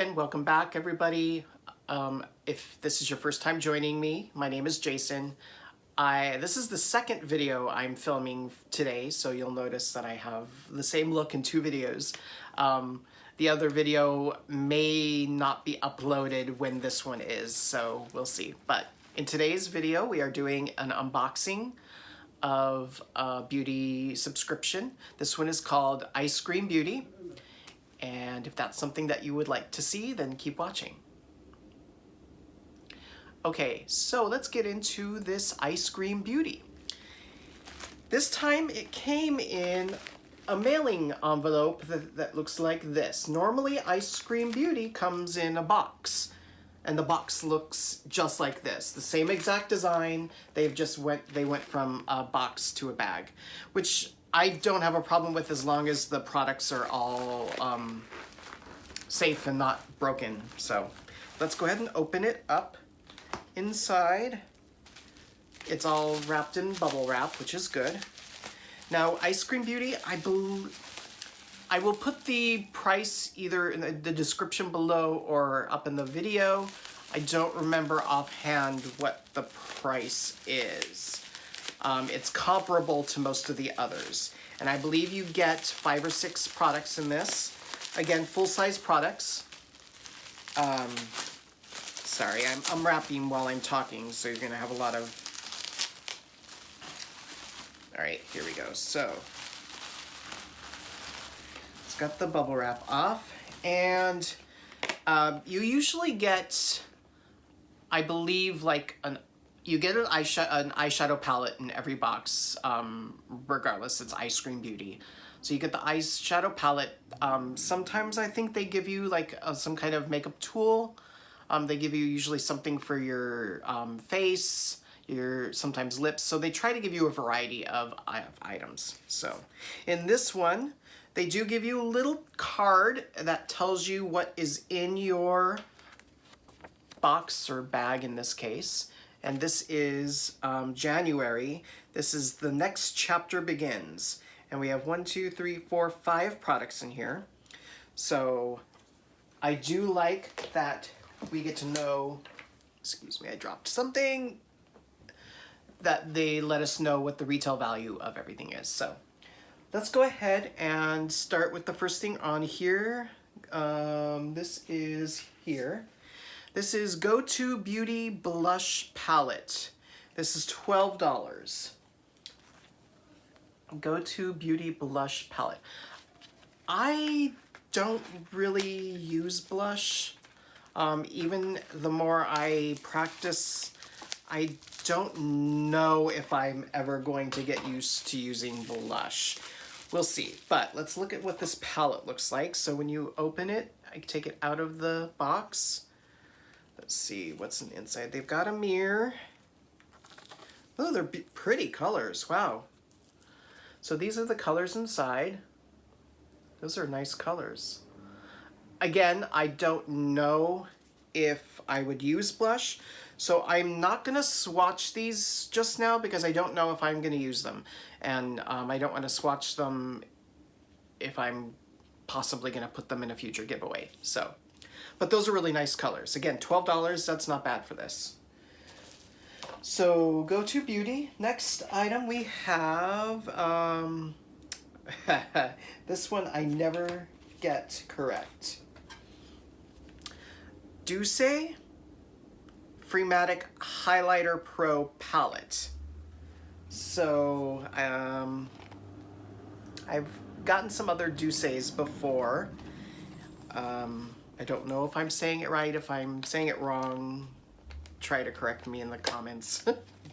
again, welcome back everybody. If this is your first time joining me, my name is Jason. This is the second video I'm filming today, so you'll notice that I have the same look in two videos. The other video may not be uploaded when this one is, so we'll see. But in today's video, we are doing an unboxing of a beauty subscription. This one is called Eyescream Beauty. And if that's something that you would like to see, then keep watching. Okay, so let's get into this Eyescream Beauty. This time it came in a mailing envelope that looks like this. Normally Eyescream Beauty comes in a box, and the box looks just like this. The same exact design. They went from a box to a bag, which I don't have a problem with as long as the products are all safe and not broken. So let's go ahead and open it up. Inside, it's all wrapped in bubble wrap, which is good. Now, Eyescream Beauty, I will put the price either in the description below or up in the video. I don't remember offhand what the price is. It's comparable to most of the others. And I believe you get 5 or 6 products in this. Again, full-size products. Sorry, I'm wrapping while I'm talking, so you're gonna have a lot of... All right, here we go. So, it's got the bubble wrap off, and you usually get, I believe, like you get an eyeshadow palette in every box, regardless, it's Eyescream Beauty. So you get the eyeshadow palette. Sometimes I think they give you like some kind of makeup tool. They give you usually something for your face, your sometimes lips. So they try to give you a variety of items. So in this one, they do give you a little card that tells you what is in your box or bag in this case. And this is January. This is The Next Chapter Begins. And we have 1, 2, 3, 4, 5 products in here. So I do like that we get to know, excuse me, I dropped something, that they let us know what the retail value of everything is. So let's go ahead and start with the first thing on here. This is here. This is Go-To Beauty Blush Palette. This is $12. Go-To Beauty Blush Palette. I don't really use blush. Even the more I practice, I don't know if I'm ever going to get used to using blush. We'll see, but let's look at what this palette looks like. So when you open it, I take it out of the box. Let's see what's in the inside. They've got a mirror. Oh, they're pretty colors. Wow. So these are the colors inside. Those are nice colors. Again, I don't know if I would use blush, so I'm not gonna swatch these just now because I don't know if I'm gonna use them. And I don't wanna swatch them if I'm possibly gonna put them in a future giveaway. So, but those are really nice colors. Again, $12, that's not bad for this. So, Go-To Beauty. Next item we have, this one I never get correct. Douce Freematic Highlighter Pro Palette. So, I've gotten some other Douces before. I don't know if I'm saying it right. If I'm saying it wrong, try to correct me in the comments.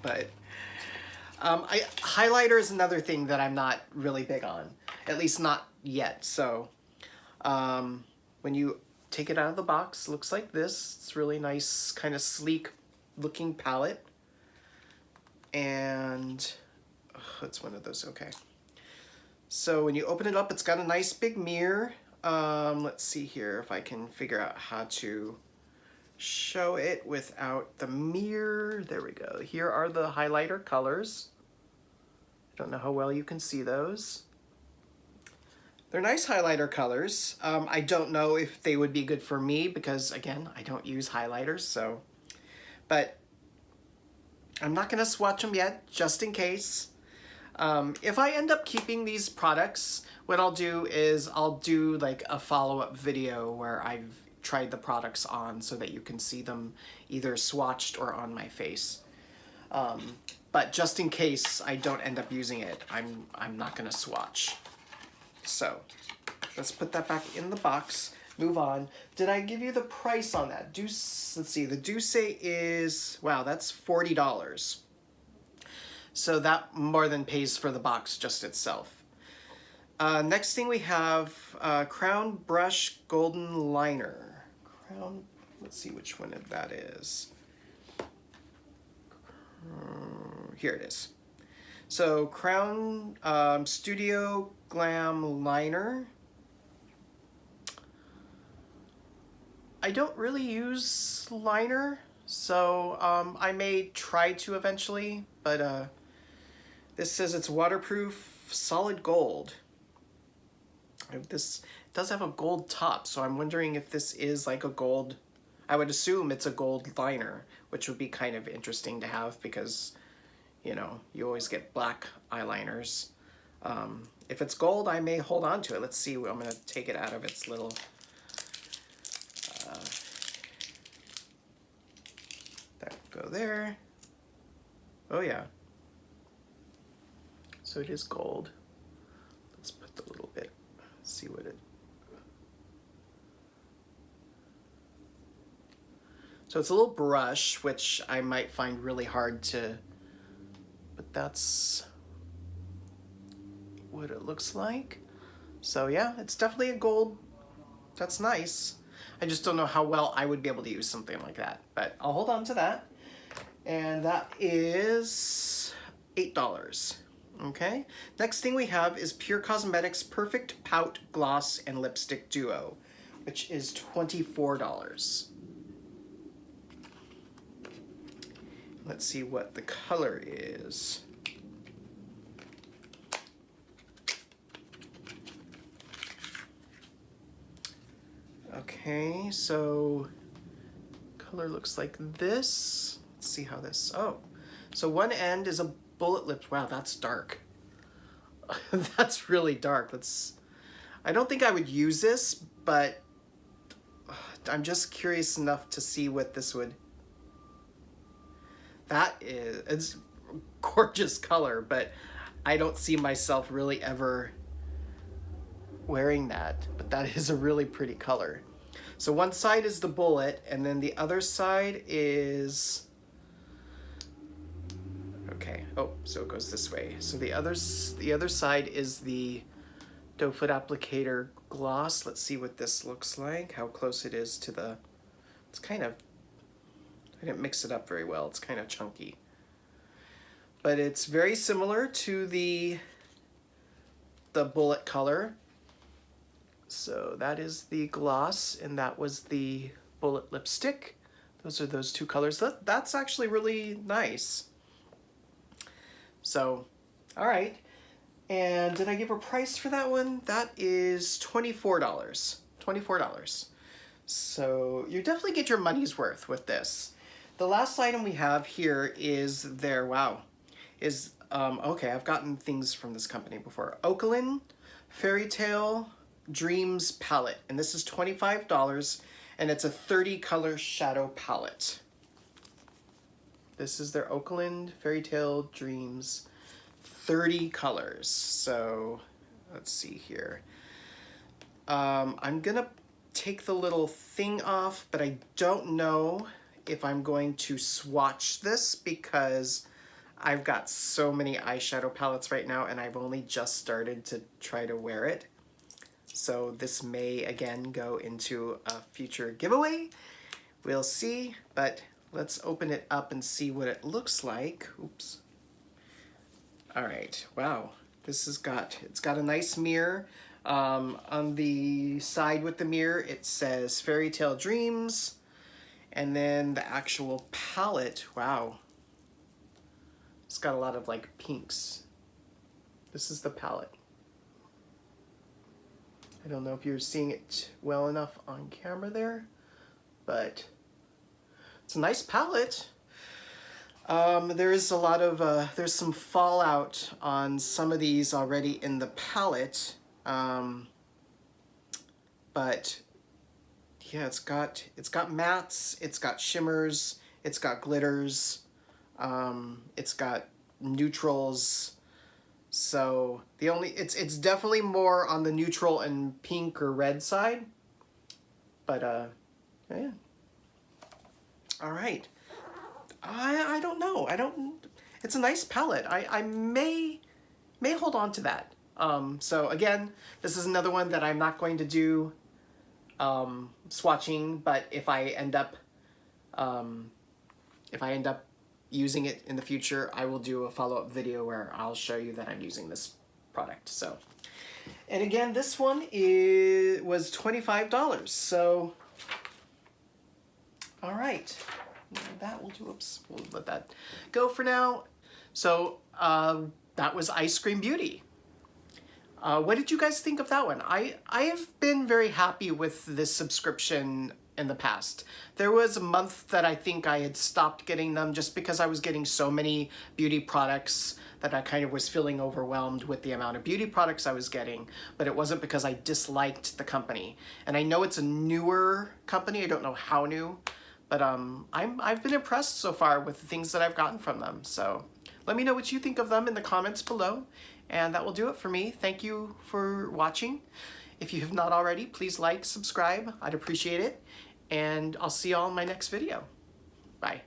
But highlighter is another thing that I'm not really big on, at least not yet. So when you take it out of the box, it looks like this. It's really nice, kind of sleek looking palette. And it's one of those, okay. So when you open it up, it's got a nice big mirror. Let's see here if I can figure out how to show it without the mirror. There we go. Here are the highlighter colors. I don't know how well you can see those. They're nice highlighter colors. I don't know if they would be good for me because, again, I don't use highlighters, so. But I'm not going to swatch them yet, just in case. If I end up keeping these products, what I'll do is I'll do like a follow-up video where I've tried the products on so that you can see them either swatched or on my face. But just in case I don't end up using it, I'm not going to swatch. So let's put that back in the box. Move on. Did I give you the price on that? Let's see. The Douce is, wow, that's $40. So that more than pays for the box just itself. Next thing we have Crown Brush Golden Liner. Let's see which one that is. Here it is. So Crown Studio Glam Liner. I don't really use liner, so I may try to eventually, but this says it's waterproof, solid gold. This does have a gold top, so I'm wondering if this is like a gold. I would assume it's a gold liner, which would be kind of interesting to have because, you know, you always get black eyeliners. If it's gold, I may hold on to it. Let's see. I'm going to take it out of its little... that go there. Oh, yeah. So it is gold. Let's put the little bit, see what it... So it's a little brush, which I might find really hard to... But that's what it looks like. So yeah, it's definitely a gold. That's nice. I just don't know how well I would be able to use something like that, but I'll hold on to that. And that is $8. Okay. Next thing we have is Pure Cosmetics Perfect Pout Gloss and Lipstick Duo, which is $24. Let's see what the color is. Okay, so color looks like this. Let's see how this, oh. So one end is a bullet lip. Wow, that's dark. That's really dark. I don't think I would use this, but I'm just curious enough to see what this would. It's a gorgeous color, but I don't see myself really ever wearing that, but that is a really pretty color. So one side is the bullet, and then the other side is, okay, oh, so it goes this way. So the other side is the doe foot applicator gloss. Let's see what this looks like, how close it is to the, it's kind of, I didn't mix it up very well, it's kind of chunky. But it's very similar to the bullet color. So that is the gloss, and that was the bullet lipstick. Those are those two colors. That's actually really nice. So, all right. And did I give a price for that one? That is $24. $24. So you definitely get your money's worth with this. The last item we have here is their, wow, is, okay, I've gotten things from this company before. Oakland Fairy Tale Dreams palette, and this is $25, and it's a 30 color shadow palette. This is their Oakland Fairy Tale Dreams 30 colors. So let's see here. I'm gonna take the little thing off, but I don't know if I'm going to swatch this because I've got so many eyeshadow palettes right now and I've only just started to try to wear it. So this may again go into a future giveaway. We'll see, but let's open it up and see what it looks like. Oops. All right, wow. It's got a nice mirror. On the side with the mirror, it says Fairy Tale Dreams. And then the actual palette, wow. It's got a lot of like pinks. This is the palette. I don't know if you're seeing it well enough on camera there, but it's a nice palette. There is a lot of, there's some fallout on some of these already in the palette, but yeah, it's got mattes, it's got shimmers, it's got glitters, it's got neutrals. So the only, it's definitely more on the neutral and pink or red side, but yeah. All right. I don't know. It's a nice palette. I may hold on to that. So again, this is another one that I'm not going to do swatching, but if I end up using it in the future, I will do a follow-up video where I'll show you that I'm using this product. So, and again, this one was $25. So, all right. That will do. Oops, we'll let that go for now. So that was Eyescream Beauty. What did you guys think of that one? I have been very happy with this subscription in the past. There was a month that I think I had stopped getting them just because I was getting so many beauty products that I kind of was feeling overwhelmed with the amount of beauty products I was getting, but it wasn't because I disliked the company. And I know it's a newer company, I don't know how new, but I've been impressed so far with the things that I've gotten from them. So let me know what you think of them in the comments below. And that will do it for me. Thank you for watching. If you have not already, please like, subscribe. I'd appreciate it. And I'll see y'all in my next video. Bye.